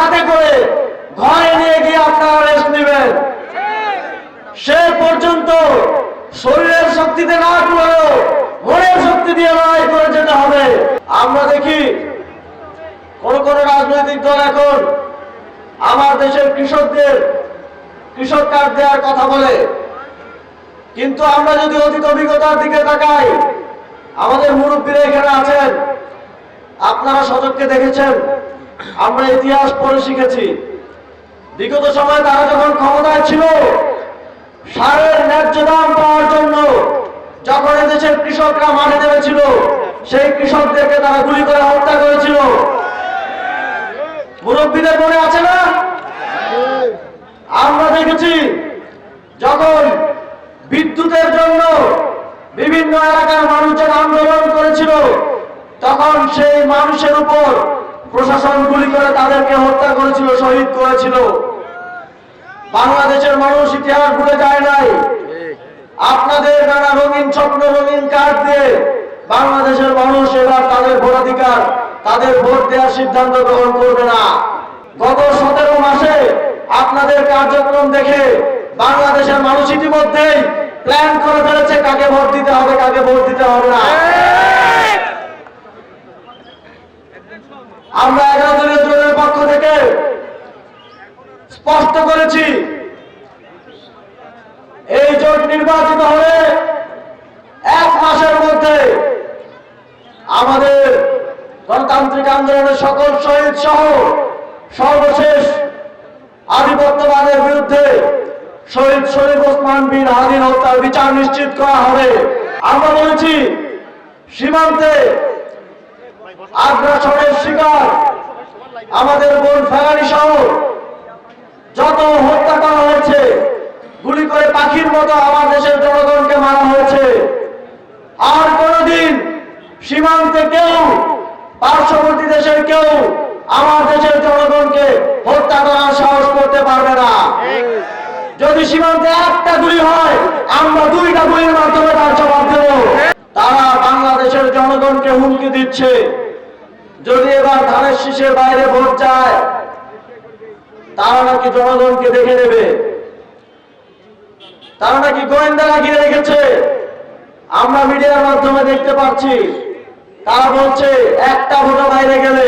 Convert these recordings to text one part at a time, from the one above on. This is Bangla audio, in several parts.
হাতে করে ঘরে নিয়ে গিয়ে আপনারা রেস্ট নেবেন। সে পর্যন্ত শরীরের শক্তিতে না করেও মনের শক্তি দিয়ে লড়াই করে যেতে হবে। আমরা দেখি কোন কোন রাজনৈতিক দল এখন আমার দেশের কৃষকদের কৃষক কার্ড দেওয়ার কথা বলে, কিন্তু আমরা যদি অতীত অভিজ্ঞতার দিকে তাকাই, আমাদের মুরব্বীরা এখানে আছেন, আপনারা সচক্ষে দেখেছেন, আমরা ইতিহাস পড়ে শিখেছি। বিগত সময়ে তারা যখন ক্ষমতায় ছিল, সারের ন্যায্য দাম পাওয়ার জন্য যখন এদেশের কৃষকরা মাঠে নেমেছিল, সেই কৃষকদেরকে তারা গুলি করে হত্যা করেছিল। মুরব্বীদের মনে আছে না? আমরা দেখেছি যখন বিদ্যুতের জন্য বিভিন্ন এলাকার মানুষজন আন্দোলন করেছিল, তখন সেই মানুষের উপর প্রশাসন গুলি করে তাদেরকে হত্যা করেছিল, শহীদ করেছিল। বাংলাদেশের মানুষ ইতিহাস ভুলে যায় নাই। আপনাদের নানা রঙিন স্বপ্ন, রঙিন কার্ড দিয়ে বাংলাদেশের মানুষ এবার তাদের ভোটাধিকার, তাদের ভোট দেওয়ার সিদ্ধান্ত গ্রহণ করবে না। গত 17 মাসে আপনাদের কার্যক্রম দেখে বাংলাদেশের মানুষ ইতিমধ্যেই প্ল্যান করে ফেলেছে কাকে ভোট দিতে হবে, কাকে ভোট দিতে হবে না। আমরা 11 দলীয় জোটের পক্ষ থেকে স্পষ্ট করেছি, এই জোট নির্বাচিত হলে 1 মাসের মধ্যে আমাদের গণতান্ত্রিক আন্দোলনের সকল শহীদ সহ সর্বশেষ আধিপত্যবাদের বিরুদ্ধে শহীদ শরীফ ওসমান বিন হাদির হত্যার বিচার নিশ্চিত করা হবে। আমরা বলেছি, সীমান্তে আগ্রাসনের শিকার আমাদের বোন ফেরানি সহ যত হত্যা করা হয়েছে, গুলি করে পাখির মতো আমার দেশের জনগণকে মারা হয়েছে, আর কোনদিন সীমান্তে কেউ, পার্শ্ববর্তী দেশের কেউ আমার দেশের জনগণকে হত্যা করার সাহস করতে পারবে না। যদি সীমান্তে একটা গুলি হয়, আমরা 2টা গুলির মাধ্যমে তার জবাব দেব। তারা বাংলাদেশের জনগণকে হুমকি দিচ্ছে, যদি এবার ধানের শীষের বাইরে ভোট যায়, তারা নাকি জনগণকে দেখে নেবে, তারা নাকি গোয়েন্দারা ঘিরে রেখেছে। আমরা মিডিয়ার মাধ্যমে দেখতে পাচ্ছি, তারা বলছে একটা ভোট বাইরে গেলে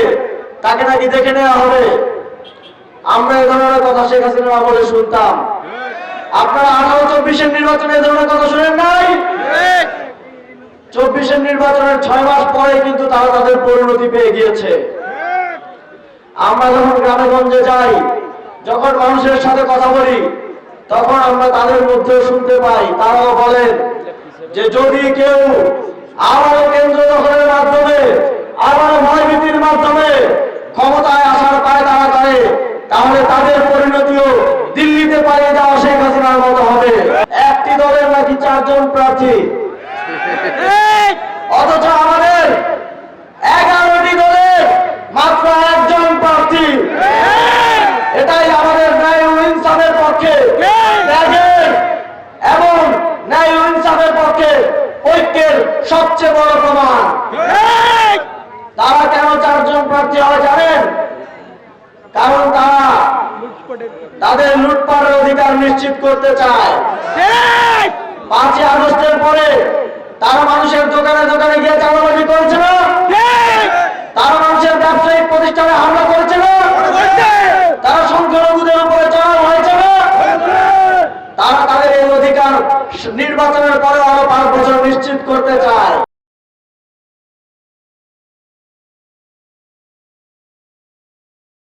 তাকে নাকি দেখে নেওয়া হবে। আমরা এ ধরনের কথা শেখ হাসিনার আমলে শুনতাম। আপনারা 18-24 নির্বাচনে এ ধরনের কথা শুনেন নাই? 24 নির্বাচনের 6 মাস পরে কিন্তু তারা তাদের পরিণতি পেয়ে গিয়েছে। আমরা যখন গ্রামে গঞ্জে যাই, যখন মানুষের সাথে কথা বলি, তখন আমরা তাদের মধ্যে শুনতে পাই, তারাও বলেন যে যদি কেউ আবারও কেন্দ্র দখলের মাধ্যমে, আবারও ভয়ভীতির মাধ্যমে ক্ষমতায় আসার পায়তারা করে, তাহলে তাদের পরিণতিও দিল্লিতে পালিয়ে যাওয়া শেখ হাসিনার মতো হবে। একটি দলের নাকি 4 জন প্রার্থী, অথচ আমাদের 11টি দলের মাত্র 1 জন প্রার্থী। এটাই আমাদের ন্যায় ও ইনসাফের পক্ষে, ত্যাগের এবং ন্যায় ও ইনসাফের পক্ষে ঐক্যের সবচেয়ে বড় প্রমাণ। তারা কেন 4 জন প্রার্থী হয় জানেন? কারণ তারা তাদের লুটপাটের অধিকার নিশ্চিত করতে চায়। 5ই আগস্টের পরে তারা মানুষের দোকানে দোকানে গিয়ে চাঁদাবাজি করেছে না? তারা মানুষের ব্যবসায়িক প্রতিষ্ঠানে হামলা করেছে না? তারা সংখ্যালঘুদের উপরে চড়াও হয়েছে না? তারা তাদের এই অধিকার নির্বাচনের পরে আরো 5 বছর নিশ্চিত করতে চায়।